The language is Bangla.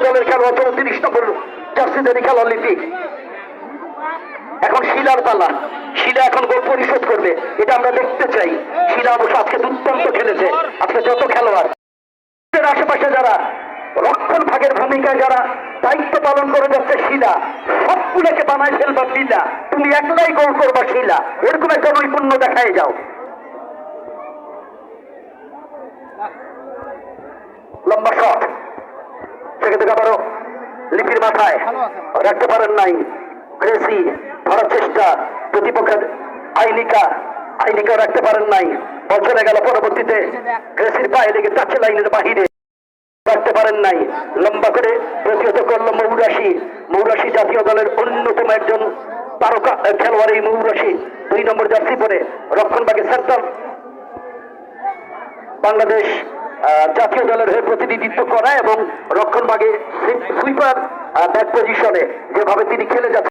দলের খেলোয়াড় 34 নম্বর জার্সিধারী খেলোয়াড় লিপি। এখন শিলার পালা, শিলা এখন গোল পরিশোধ করবে, এটা আমরা দেখতে চাই। শিলা অবশ্য আজকে দুর্দান্ত খেলেছে। আজকে যত খেলোয়াড় আশেপাশে যারা রক্ষণ ভাগের ভূমিকায় যারা দায়িত্ব পালন করে যাচ্ছে, শিলা সবগুলোকে বানায় ফেলবা শিলা, তুমি একলাই গোল করবা শিলা, এরকম একটা নৈপুণ্য দেখায় যাও। লম্বা শট, সেক্ষেত্রে আবারও লিপির মাথায় রাখতে পারেন নাই গ্রেসি, ধরার চেষ্টা প্রতিপক্ষের আইনিকা রাখতে পারেন নাই, বল চলে গেল পরবর্তীতে গ্রেসির পায়ে লেগে টাচ লাইনের বাহিরে রাখতে পারেন নাই। লম্বা করে প্রতিহত করলো মৌরাশি জাতীয় দলের অন্যতম একজন তারকা খেলোয়াড়। এই মৌরাশি 2 নম্বর জার্সি পরে রক্ষণভাগে সেন্টার বাংলাদেশ জাতীয় দলের হয়ে প্রতিনিধিত্ব করা এবং রক্ষণভাগে সুইপার ব্যাক পজিশনে যেভাবে তিনি খেলে যাচ্ছেন।